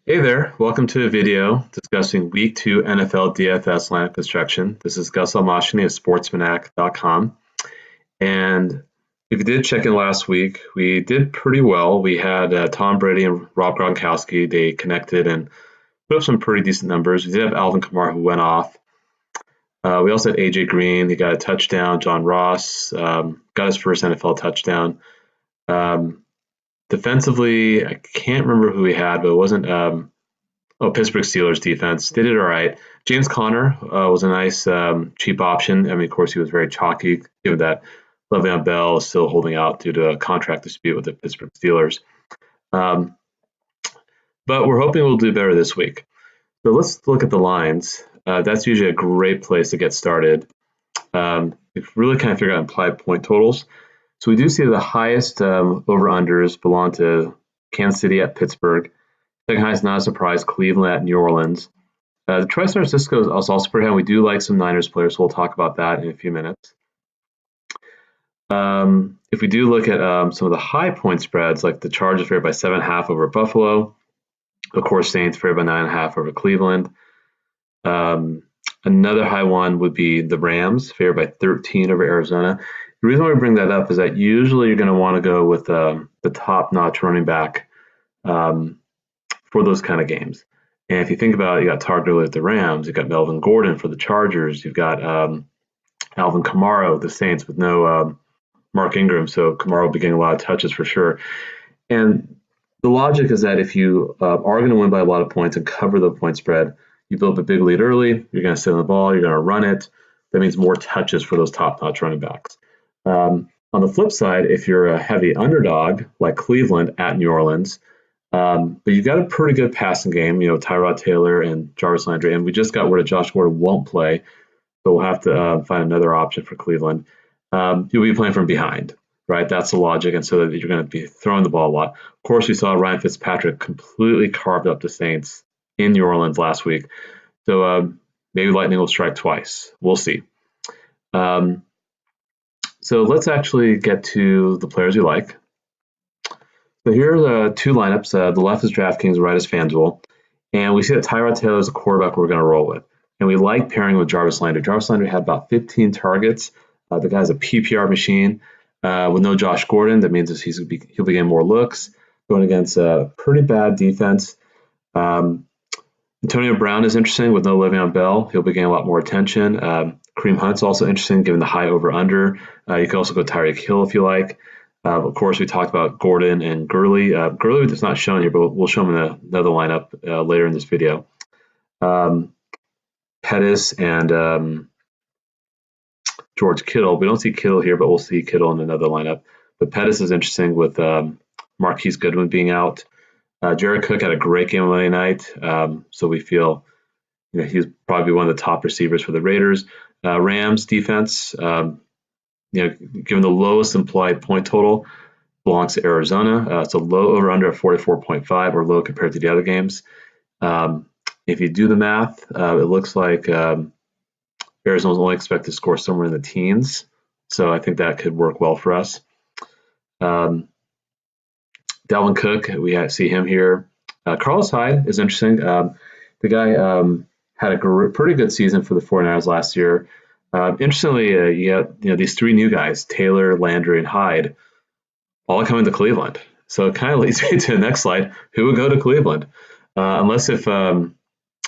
Hey there, welcome to a video discussing Week 2 NFL DFS lineup construction. This is Gus Almashini of Sportsmanac.com. And if you did check in last week, we did pretty well. We had Tom Brady and Rob Gronkowski. They connected and put up some pretty decent numbers. We did have Alvin Kamara who went off. We also had AJ Green. He got a touchdown. John Ross got his first NFL touchdown. Defensively, I can't remember who we had, but it wasn't Pittsburgh Steelers defense. They did all right. James Conner was a nice cheap option. I mean, of course, he was very chalky, given that Le'Veon Bell is still holding out due to a contract dispute with the Pittsburgh Steelers. But we're hoping we'll do better this week. So let's look at the lines. That's usually a great place to get started. We really kind of figure out implied point totals. So we do see the highest over-unders belong to Kansas City at Pittsburgh. Second highest, not a surprise, Cleveland at New Orleans. The TriStar Cisco is also pretty high. We do like some Niners players, so we'll talk about that in a few minutes. If we do look at some of the high point spreads, like the Chargers favored by 7.5 over Buffalo, of course, Saints favored by 9.5 over Cleveland. Another high one would be the Rams favored by 13 over Arizona. The reason why we bring that up is that usually you're going to want to go with the top-notch running back for those kind of games. And if you think about it, you got Todd Gurley at the Rams, you've got Melvin Gordon for the Chargers, you've got Alvin Kamara with the Saints with no Mark Ingram, so Kamara will be getting a lot of touches for sure. And the logic is that if you are going to win by a lot of points and cover the point spread, you build a big lead early, you're going to sit on the ball, you're going to run it. That means more touches for those top-notch running backs. On the flip side, if you're a heavy underdog like Cleveland at New Orleans, but you've got a pretty good passing game, Tyrod Taylor and Jarvis Landry, and we just got word that Josh Gordon won't play, so we'll have to find another option for Cleveland. You'll be playing from behind, right? That's the logic, and so that you're going to be throwing the ball a lot. Of course, we saw Ryan Fitzpatrick completely carved up the Saints in New Orleans last week, so maybe lightning will strike twice. We'll see. So let's actually get to the players we like. So here are the two lineups. The left is DraftKings, the right is FanDuel. And we see that Tyrod Taylor is a quarterback we're going to roll with. And we like pairing with Jarvis Landry. Jarvis Landry had about 15 targets. The guy's a PPR machine. With no Josh Gordon, that means he'll be getting more looks, going against a pretty bad defense. Antonio Brown is interesting with no Le'Veon Bell. He'll be getting a lot more attention. Kareem Hunt's also interesting given the high over-under. You can also go Tyreek Hill if you like. Of course, we talked about Gordon and Gurley. Gurley is not shown here, but we'll show him in another lineup later in this video. Pettis and George Kittle. We don't see Kittle here, but we'll see Kittle in another lineup. But Pettis is interesting with Marquise Goodwin being out. Jared Cook had a great game Monday night, so we feel he's probably one of the top receivers for the Raiders. Rams defense, given the lowest implied point total, belongs to Arizona. It's a low over-under of 44.5 or low compared to the other games. If you do the math, it looks like Arizona's only expected to score somewhere in the teens, so I think that could work well for us. Dalvin Cook, we see him here. Carlos Hyde is interesting. The guy had a pretty good season for the 49ers last year. Interestingly, you got these three new guys, Taylor, Landry, and Hyde, all coming to Cleveland. So it kind of leads me to the next slide. Who would go to Cleveland? Unless if, I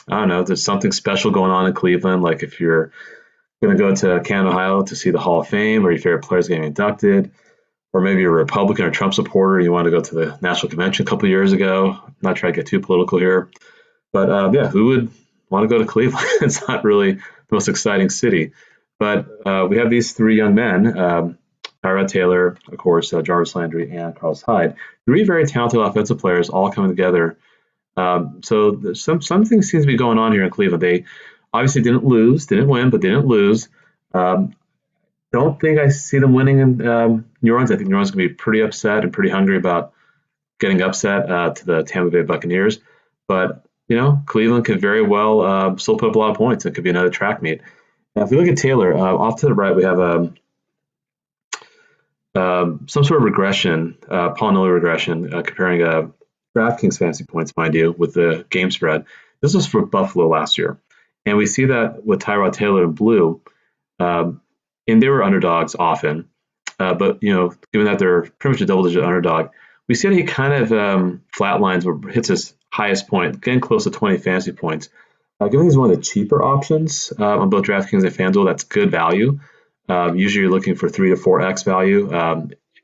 don't know, there's something special going on in Cleveland, like if you're going to go to Canton, Ohio to see the Hall of Fame or your favorite players getting inducted, or maybe you're a Republican or Trump supporter, you want to go to the National Convention a couple of years ago. I'm not trying to get too political here. But who would want to go to Cleveland? It's not really the most exciting city. But we have these three young men, Tyrod Taylor, of course, Jarvis Landry, and Carlos Hyde. Three very talented offensive players all coming together. So something seems to be going on here in Cleveland. They obviously didn't win, but they didn't lose. Don't think I see them winning in New Orleans. I think New Orleans is going to be pretty upset and pretty hungry about getting upset to the Tampa Bay Buccaneers. But, Cleveland could very well still put up a lot of points. It could be another track meet. Now, if we look at Taylor, off to the right, we have some sort of regression, polynomial regression, comparing DraftKings fantasy points, mind you, with the game spread. This was for Buffalo last year. And we see that with Tyrod Taylor in blue, and they were underdogs often. But, given that they're pretty much a double-digit underdog, we see that he kind of flatlines or hits his highest point, getting close to 20 fantasy points. Given he's one of the cheaper options on both DraftKings and FanDuel, that's good value. Usually you're looking for 3 to 4x value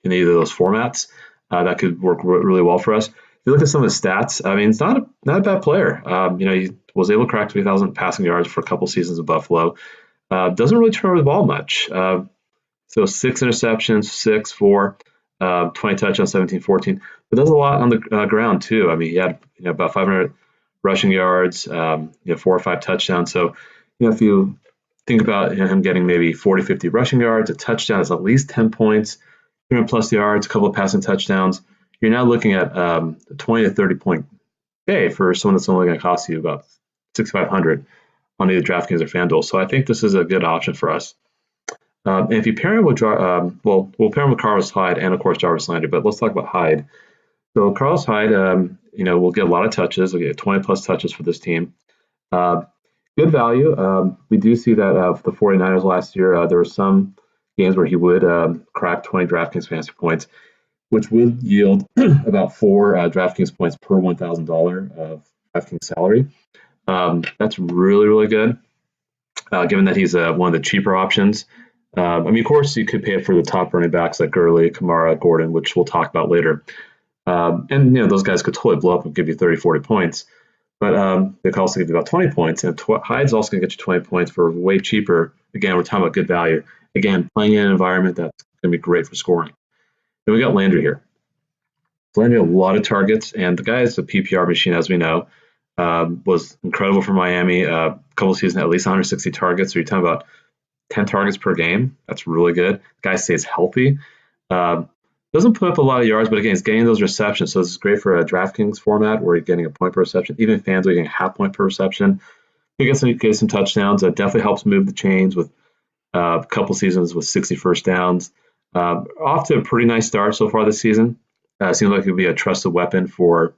in either of those formats. That could work really well for us. If you look at some of the stats, I mean, it's not a bad player. He was able to crack 3,000 passing yards for a couple seasons in Buffalo. Doesn't really turn over the ball much. So 6 interceptions, 6, 4, 20 touchdowns, 17, 14. But does a lot on the ground too. I mean, he had about 500 rushing yards, 4 or 5 touchdowns. So, if you think about him getting maybe 40, 50 rushing yards, a touchdown is at least 10 points, 300 plus yards, a couple of passing touchdowns. You're now looking at a 20 to 30 point day for someone that's only going to cost you about $6,500 on either DraftKings or FanDuel. So I think this is a good option for us. And if you pair him with, we'll pair him with Carlos Hyde and, of course, Jarvis Landry. But let's talk about Hyde. So Carlos Hyde, will get a lot of touches. We'll get 20 plus touches for this team. Good value. We do see that the 49ers last year, there were some games where he would crack 20 DraftKings fantasy points, which would yield about 4 DraftKings points per $1,000 of DraftKings salary. That's really, really good, given that he's one of the cheaper options. Of course, you could pay it for the top running backs like Gurley, Kamara, Gordon, which we'll talk about later. Those guys could totally blow up and give you 30, 40 points. But they could also give you about 20 points. And Hyde's also going to get you 20 points for way cheaper. Again, we're talking about good value. Again, playing in an environment that's going to be great for scoring. Then we got Landry here. Landry had a lot of targets, and the guy is a PPR machine, as we know. Was incredible for Miami. A couple of seasons, at least 160 targets. So you're talking about 10 targets per game. That's really good. The guy stays healthy. Doesn't put up a lot of yards, but again, he's getting those receptions. So this is great for a DraftKings format where you're getting a point per reception. Even FanDuel, you're getting a half point per reception. You get some touchdowns. That definitely helps move the chains with a couple seasons with 60 first downs. Off to a pretty nice start so far this season. Seems like it would be a trusted weapon for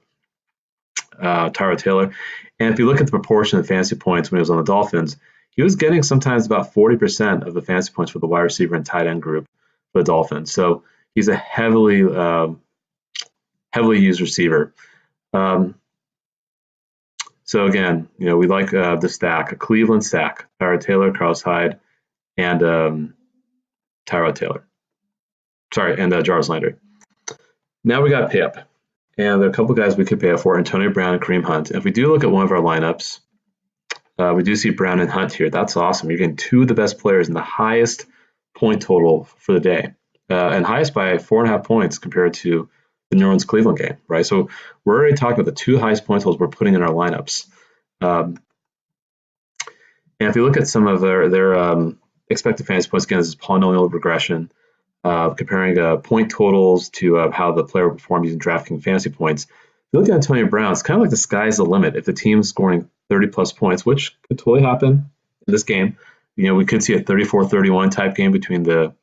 Tyrod Taylor. And if you look at the proportion of fantasy points when he was on the Dolphins, he was getting sometimes about 40% of the fantasy points for the wide receiver and tight end group for the Dolphins. So he's a heavily used receiver. So again, we like the stack, a Cleveland stack: Tyrod Taylor, Carlos Hyde, and Tyrod Taylor. Sorry, and Jarvis Landry. Now we got pay up, and there are a couple guys we could pay up for: Antonio Brown and Kareem Hunt. And if we do look at one of our lineups, we do see Brown and Hunt here. That's awesome. You're getting 2 of the best players in the highest point total for the day. And highest by 4.5 points compared to the New Orleans Cleveland game, right? So we're already talking about the 2 highest point totals we're putting in our lineups. And if you look at some of their expected fantasy points, again, this is polynomial regression, comparing point totals to how the player will perform using DraftKings fantasy points. If you look at Antonio Brown, it's kind of like the sky's the limit. If the team's scoring 30 plus points, which could totally happen in this game, we could see a 34-31 type game between the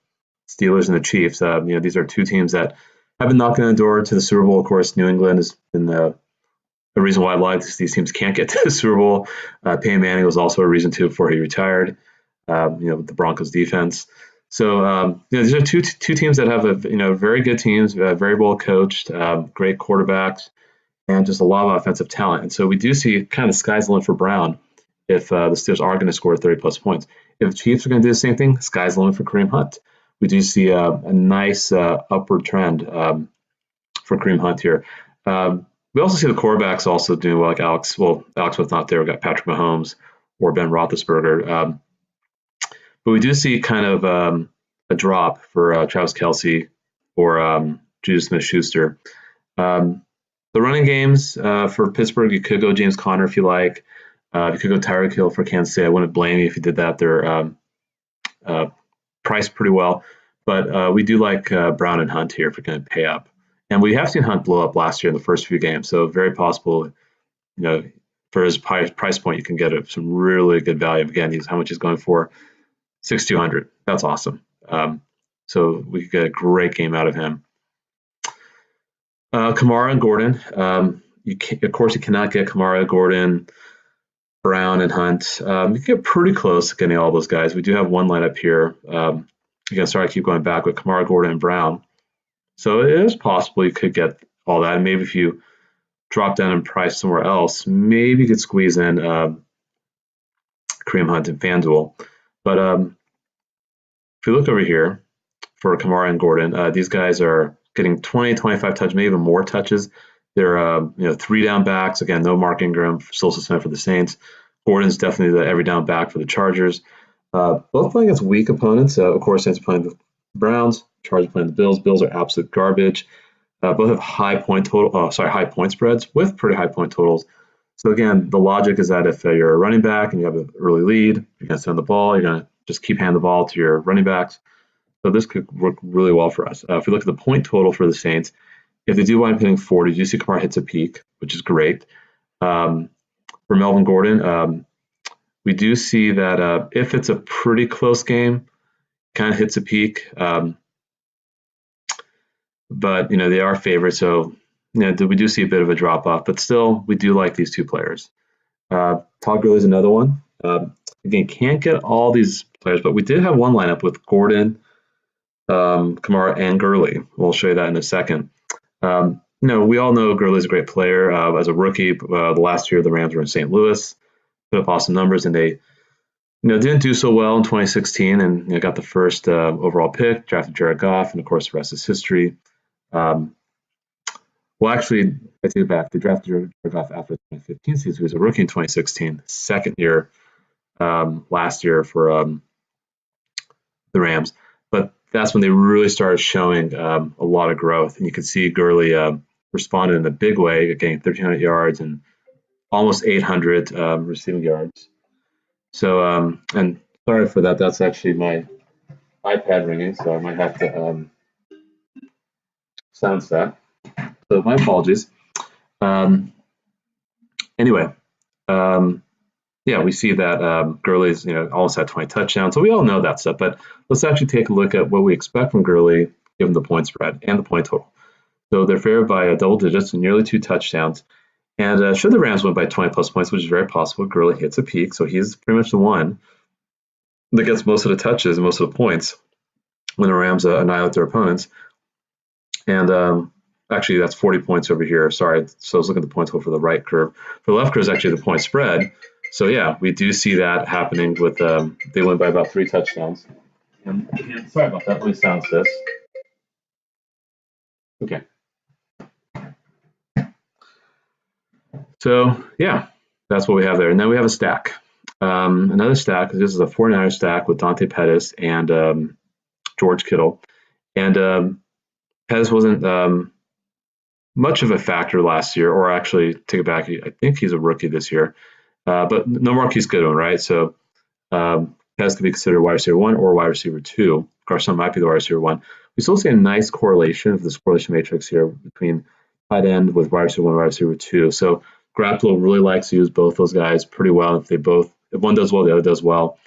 Steelers and the Chiefs. These are 2 teams that have been knocking on the door to the Super Bowl. Of course, New England has been the reason why a lot of these teams can't get to the Super Bowl. Peyton Manning was also a reason too before he retired. With the Broncos defense. So these are two teams that have very good teams, very well coached, great quarterbacks, and just a lot of offensive talent. And so we do see kind of sky's the limit for Brown if the Steelers are going to score 30 plus points. If the Chiefs are going to do the same thing, sky's the limit for Kareem Hunt. We do see a nice upward trend for Kareem Hunt here. We also see the quarterbacks also doing well, like Alex. Well, Alex was not there. We got Patrick Mahomes or Ben Roethlisberger. But we do see kind of a drop for Travis Kelce or Juju Smith-Schuster. The running games for Pittsburgh, you could go James Conner if you like. You could go Tyreek Hill for Kansas City. I wouldn't blame you if you did that. They're priced pretty well. But we do like Brown and Hunt here if we're going to pay up. And we have seen Hunt blow up last year in the first few games. So very possible, for his price point, you can get some really good value. Again, how much he's going for? $6,200. That's awesome. So we could get a great game out of him. Kamara and Gordon. Of course, you cannot get Kamara, Gordon, Brown, and Hunt. You can get pretty close to getting all those guys. We do have one lineup here. Again, sorry, I keep going back with Kamara, Gordon, and Brown. So it is possible you could get all that. And maybe if you drop down in price somewhere else, maybe you could squeeze in Kareem Hunt and FanDuel. But if you look over here for Kamara and Gordon, these guys are getting 20, 25 touches, maybe even more touches. They're 3 down backs. Again, no Mark Ingram, still suspended for the Saints. Gordon's definitely the every down back for the Chargers. Both playing against weak opponents. Of course, Saints are playing the Browns. Chargers playing the Bills. Bills are absolute garbage. Both have high point spreads with pretty high point totals. So again, the logic is that if you're a running back and you have an early lead, you're going to send the ball. You're going to just keep handing the ball to your running backs. So this could work really well for us. If we look at the point total for the Saints, if they do wind up hitting 40, you see Kamara hits a peak, which is great. For Melvin Gordon, we do see that if it's a pretty close game, kind of hits a peak. But they are favorites, so we do see a bit of a drop off. But still, we do like these two players. Todd Gurley's another one. Again, can't get all these players, but we did have one lineup with Gordon, Kamara, and Gurley. We'll show you that in a second. We all know Gurley's a great player. As a rookie, the last year the Rams were in St. Louis, put up awesome numbers, and they didn't do so well in 2016, and got the first overall pick, drafted Jared Goff, and of course the rest is history. Well, actually, I take it back. They drafted Jared Goff after the 2015 season. He was a rookie in 2016, second year last year for the Rams. But that's when they really started showing a lot of growth. And you could see Gurley responded in a big way, getting 1,300 yards and almost 800 receiving yards. So, and sorry for that. That's actually my iPad ringing, so I might have to sound that. So my apologies. Anyway, yeah, we see that Gurley's almost had 20 touchdowns, so we all know that stuff. But let's actually take a look at what we expect from Gurley given the point spread and the point total. So they're favored by double digits and nearly 2 touchdowns. And should the Rams win by 20 plus points, which is very possible, Gurley hits a peak, so he's pretty much the one that gets most of the touches and most of the points when the Rams annihilate their opponents. And actually, that's 40 points over here. Sorry, so I was looking at the point total for the right curve. For the left curve is actually the point spread. So yeah, we do see that happening with they win by about 3 touchdowns. And sorry about that. Let me silence this. Okay. So yeah, that's what we have there. And then we have a stack. Another stack. This is a 49er stack with Dante Pettis and George Kittle. And Pettis wasn't much of a factor last year, or actually, take it back. I think he's a rookie this year. But no Marquise Goodwin, right? So Pettis could be considered wide receiver 1 or wide receiver 2. Garcon might be the wide receiver 1. We still see a nice correlation of this correlation matrix here between tight end with wide receiver 1 and wide receiver 2. So Garoppolo really likes to use both those guys pretty well. If one does well, the other does well.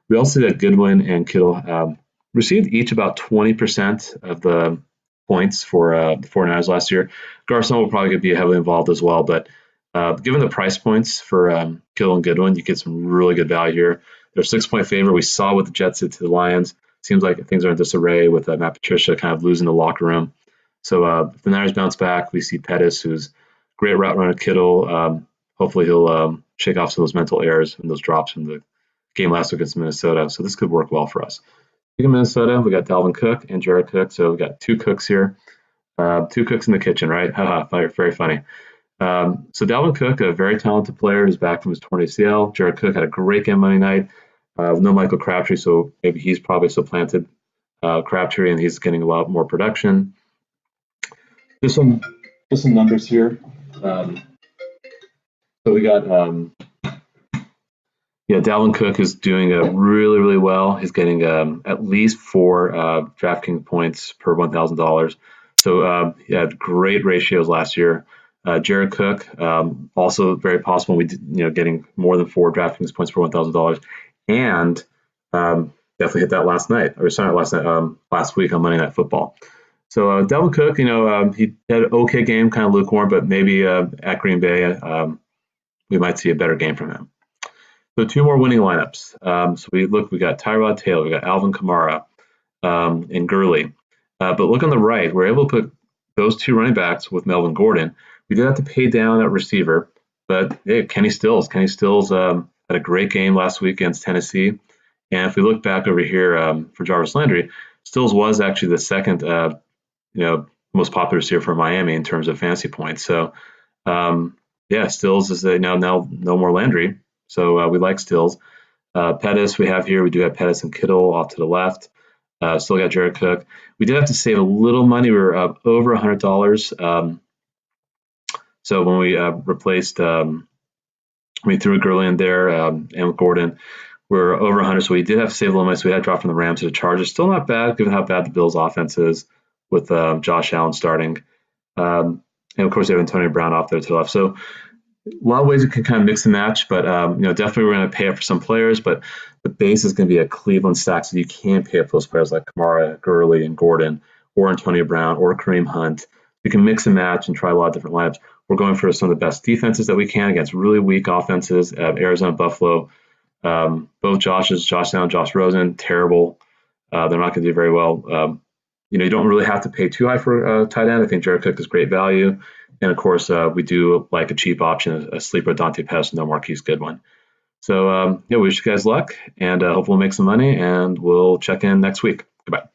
We also see that Goodwin and Kittle received each about 20% of the points for the 49ers last year. Garcon will probably be heavily involved as well, but given the price points for Kittle and Goodwin, you get some really good value here. They're 6-point favorite. We saw what the Jets did to the Lions. Seems like things are in disarray with Matt Patricia kind of losing the locker room. So if the Niners bounce back, we see Pettis, who's great route runner. Kittle, hopefully he'll shake off some of those mental errors and those drops from the game last week against Minnesota. So this could work well for us. In Minnesota, we got Dalvin Cook and Jared Cook. So we got 2 cooks here. 2 cooks in the kitchen, right? Haha, very funny. So Dalvin Cook, a very talented player, is back from his torn ACL. Jared Cook had a great game Monday night. No Michael Crabtree, so maybe he's probably supplanted Crabtree, and he's getting a lot more production. Just some numbers here. So we got Dalvin Cook is doing really, really well. He's getting at least 4 DraftKings points per $1,000. So he had great ratios last year. Jared Cook, also very possible getting more than 4 DraftKings points per $1,000, and definitely hit that last night. Or sorry, last week on Monday Night Football. So Dalvin Cook, he had an okay game, kind of lukewarm, but maybe at Green Bay, we might see a better game from him. So two more winning lineups. So we got Tyrod Taylor, we got Alvin Kamara, and Gurley. But look on the right, we're able to put those two running backs with Melvin Gordon. We did have to pay down at receiver, but hey, Kenny Stills had a great game last week against Tennessee. And if we look back over here for Jarvis Landry, Stills was actually the second, most popular receiver for Miami in terms of fantasy points. So, yeah, Stills is now no more Landry. So we like Stills. Pettis we have here. We do have Pettis and Kittle off to the left. Still got Jared Cook. We did have to save a little money. We were over $100. So when we replaced, we threw Gurley in there and with Gordon, we're over 100. So we did have to save a little money. So we had to drop from the Rams to the Chargers. Still not bad, given how bad the Bills' offense is with Josh Allen starting. And of course, we have Antonio Brown off there to the left. So a lot of ways you can kind of mix and match, but definitely we're going to pay up for some players, but the base is going to be a Cleveland stack, so you can pay up for those players like Kamara, Gurley, and Gordon, or Antonio Brown, or Kareem Hunt. You can mix and match and try a lot of different lineups. We're going for some of the best defenses that we can against really weak offenses. Arizona, Buffalo, both Josh Allen, Josh Rosen, terrible. They're not going to do very well. You don't really have to pay too high for tight end. I think Jared Cook is great value. And of course, we do like a cheap option, a sleeper Dante Pettis, no Marquise Goodwin. So, we wish you guys luck, and hopefully we'll make some money, and we'll check in next week. Goodbye.